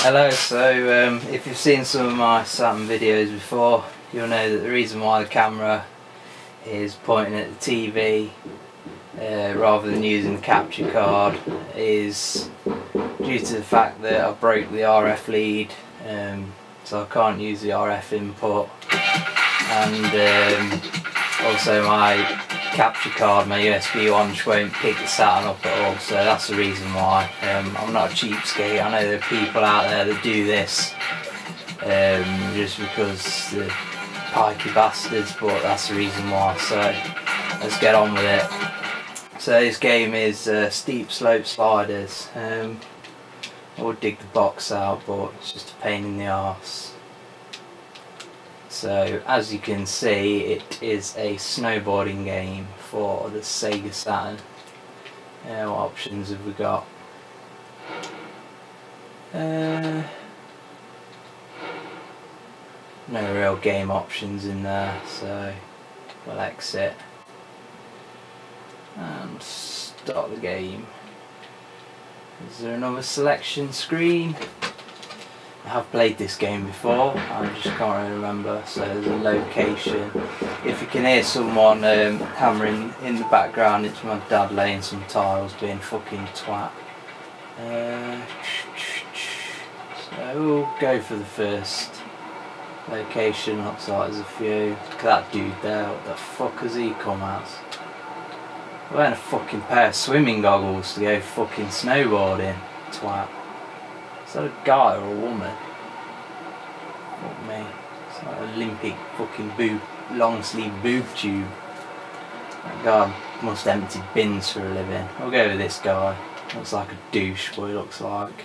Hello, so if you've seen some of my Saturn videos before, you'll know that the reason why the camera is pointing at the TV rather than using the capture card is due to the fact that I broke the RF lead, so I can't use the RF input, and also my capture card, my USB one, just won't pick the Saturn up at all, so that's the reason why. I'm not a cheapskate. I know there are people out there that do this just because they're pikey bastards, but that's the reason why, so let's get on with it. So this game is Steep Slope Sliders. I would dig the box out, but it's just a pain in the arse. So as you can see, it is a snowboarding game for the Sega Saturn. What options have we got? No real game options in there, so we'll exit and start the game. Is there another selection screen? I have played this game before, I just can't really remember. So there's a location. If you can hear someone hammering in the background, it's my dad laying some tiles, being fucking twat. So we'll go for the first location. Looks like there's a few. Look at that dude there, what the fuck has he come as? Wearing a fucking pair of swimming goggles to go fucking snowboarding, twat. Is that a guy or a woman? Fuck me. It's like an Olympic fucking boob, long sleeve boob tube. That guy must empty bins for a living. I'll go with this guy. Looks like a douche, but he looks like,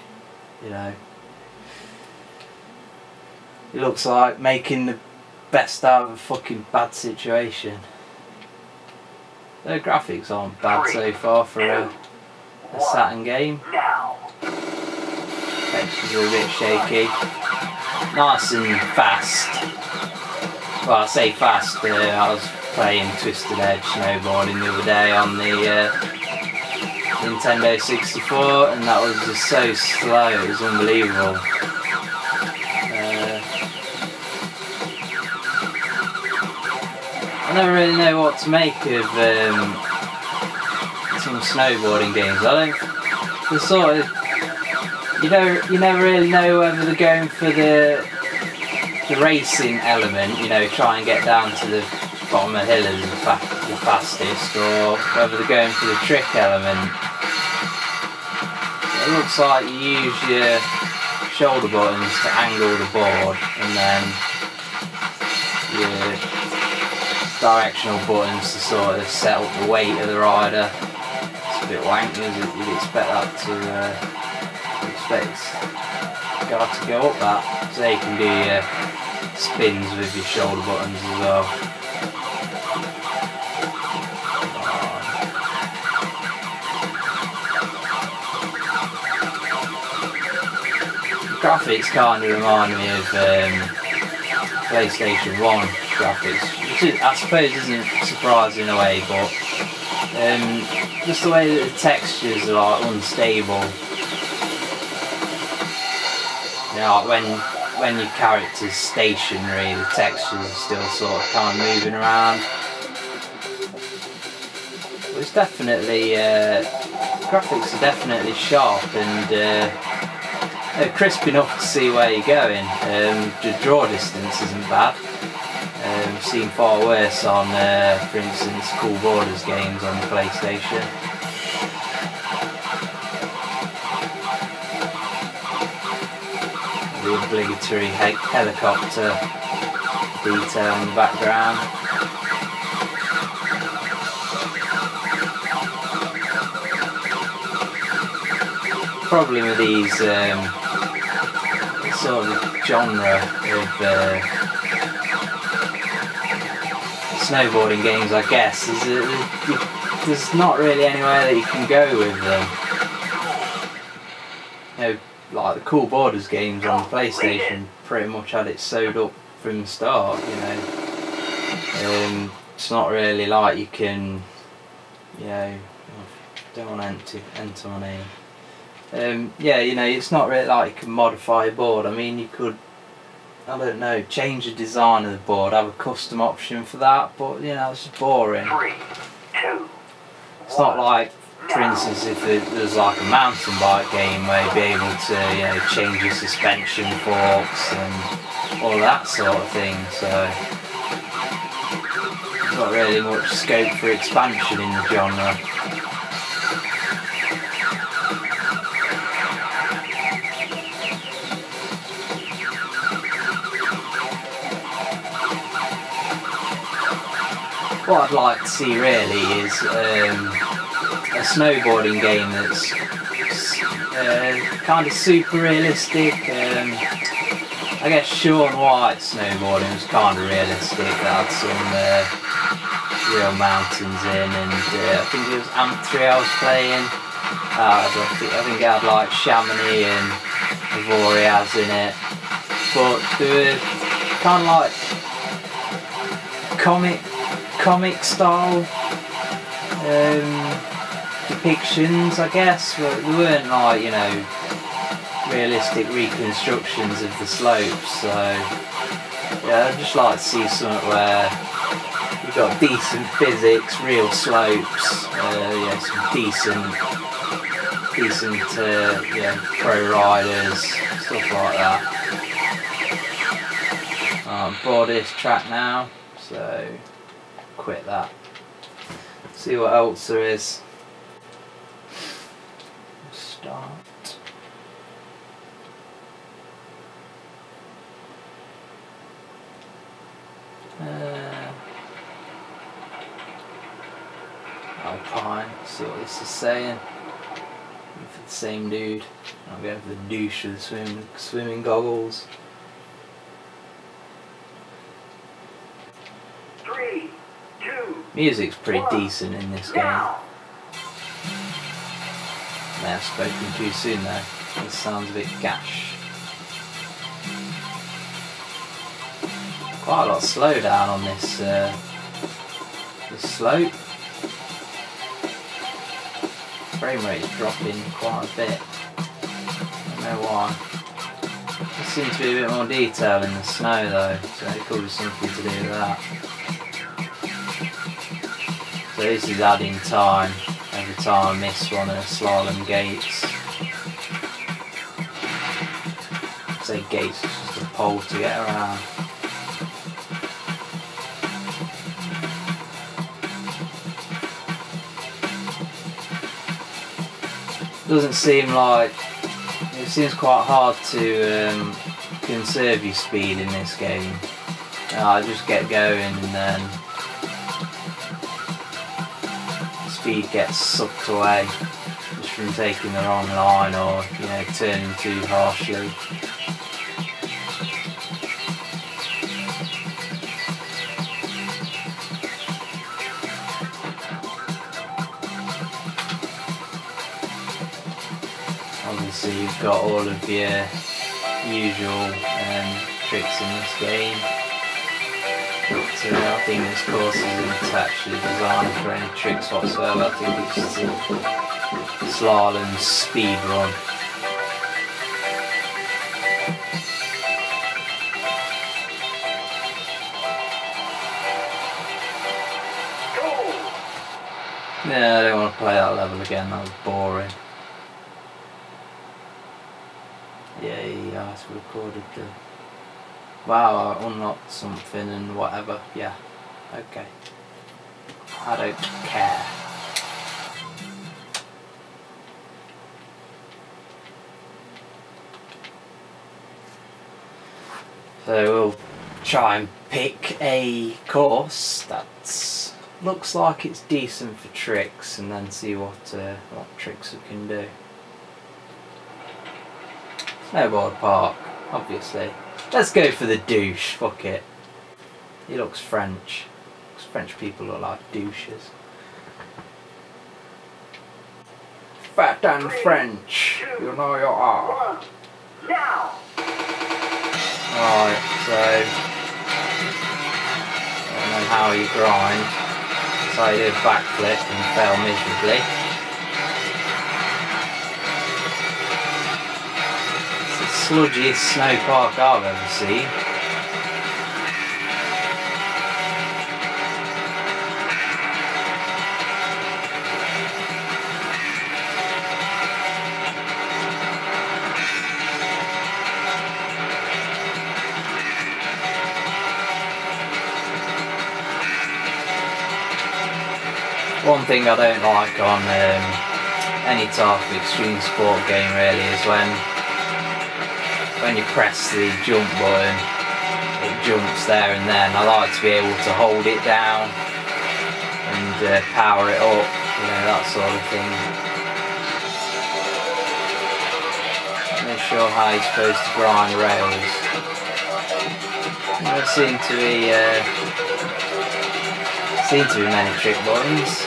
you know, he looks like making the best out of a fucking bad situation. The graphics aren't bad so far for a Saturn game. Textures are a bit shaky. Nice and fast. Well, I say fast, I was playing Twisted Edge snowboarding the other day on the Nintendo 64, and that was just so slow, it was unbelievable. I never really know what to make of some snowboarding games. I don't, the sort of, you never really know whether they're going for the racing element, you know, try and get down to the bottom of the hill as the fastest, or whether they're going for the trick element. It looks like you use your shoulder buttons to angle the board, and then your directional buttons to sort of set up the weight of the rider. It's a bit wanky, you'd expect that to got to go up that, so you can do your spins with your shoulder buttons as well. Graphics kind of remind me of PlayStation 1 graphics, which I suppose isn't surprising in a way, but just the way that the textures are like unstable. You know, like when your character's stationary, the textures are still sort of kind of moving around. But it's definitely, graphics are definitely sharp and crisp enough to see where you're going. The draw distance isn't bad. I've seen far worse on, for instance, Cool Borders games on the PlayStation. The obligatory helicopter detail in the background. Problem with these sort of genre of snowboarding games, I guess, is that there's not really anywhere that you can go with them. You know, like the Cool Borders games on the PlayStation pretty much had it sewed up from the start, you know. It's not really like you can, you know, don't want to enter my name. Yeah, you know, it's not really like you can modify a board. I mean, you could, I don't know, change the design of the board, have a custom option for that, but you know, it's just boring. 3, 2, It's not like, for instance, if it was like a mountain bike game where you'd be able to, you know, change your suspension forks and all that sort of thing, so there's not really much scope for expansion in the genre. What I'd like to see really is a snowboarding game that's kind of super realistic. I guess Shaun White's snowboarding was kind of realistic. That had some real mountains in, and I think it was Amp 3 I was playing. I think it had like Chamonix and Avoriaz in it, but they were kind of like comic style depictions, I guess, but they weren't like, you know, realistic reconstructions of the slopes. So yeah, I'd just like to see something where you've got decent physics, real slopes, yeah, some decent yeah, pro riders, stuff like that. I'm bored of this track now, so quit that. See what else there is. Start. Alpine. See what this is saying. For the same dude. I'm going for the douche with the swimming goggles. 3, 2. Music's pretty decent in this game. May have spoken too soon though. This sounds a bit gash. Quite a lot of slowdown on this this slope. Frame rate's dropping quite a bit. I don't know why. There seems to be a bit more detail in the snow though, so it could be something to do with that. So this is adding time every time I miss one of the slalom gates. I'd say gates is just a pole to get around. Doesn't seem like, it seems quite hard to conserve your speed in this game. I just get going and then the speed gets sucked away just from taking the wrong line or, you know, turning too harshly. Obviously you've got all of your usual tricks in this game. So I think this course isn't actually designed for any tricks whatsoever. I think it's just a slalom speed run. Yeah, I don't want to play that level again, that was boring. Yay, I recorded the... Wow, I unlocked something and whatever, yeah, okay. I don't care. So we'll try and pick a course that looks like it's decent for tricks and then see what tricks we can do. Snowboard park, obviously. Let's go for the douche, fuck it. He looks French. French people look like douches. Fat and French, you know you are. Right, so... and then how you grind. So I did a backflip and fell miserably. sludgiest snow park I've ever seen. One thing I don't like on any type of extreme sport game really is when you press the jump button, it jumps there and then. I like to be able to hold it down and power it up, you know, that sort of thing. I'm not sure how you're supposed to grind rails. There seem to be many trick buttons.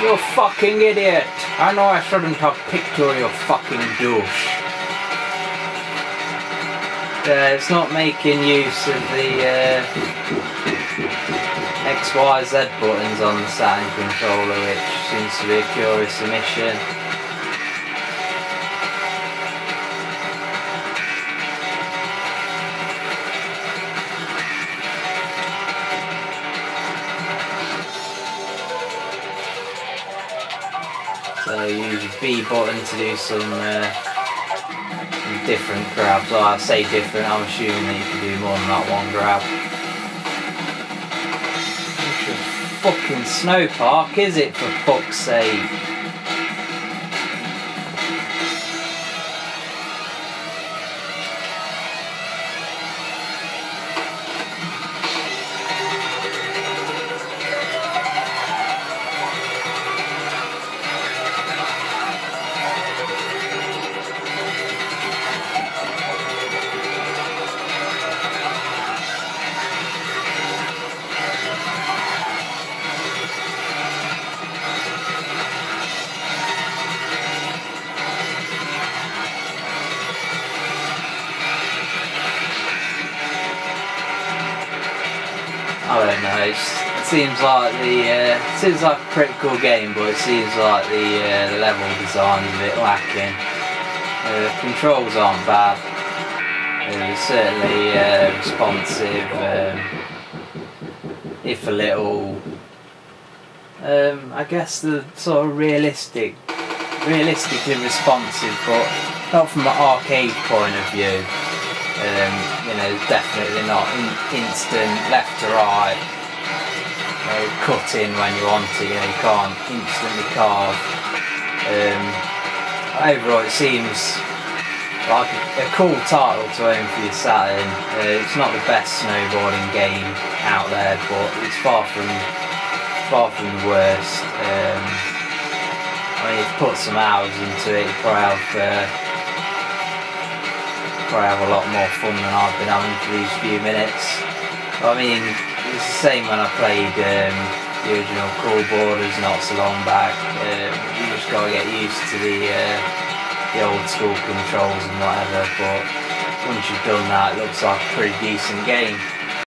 You fucking idiot! I know I shouldn't have picked you, you fucking douche. It's not making use of the X, Y, Z buttons on the Saturn controller, which seems to be a curious omission. So you use your B button to do some different grabs. Well, I say different, I'm assuming that you can do more than that one grab. Which fucking snow park is it, for fuck's sake? I don't know. It seems like a pretty cool game, but it seems like the level design is a bit lacking. The controls aren't bad. They're certainly responsive, if a little. I guess the sort of realistically responsive, but not from an arcade point of view. You know, definitely not instant left to right, you know, cut in when you want it, you know, you can't instantly carve. Overall it seems like a cool title to own for your Saturn. It's not the best snowboarding game out there, but it's far from the worst. I mean, if you put some hours into it, you probably have a lot more fun than I've been having for these few minutes. I mean, it's the same when I played the original Cool Borders not so long back. You just gotta get used to the old school controls and whatever, but once you've done that, it looks like a pretty decent game.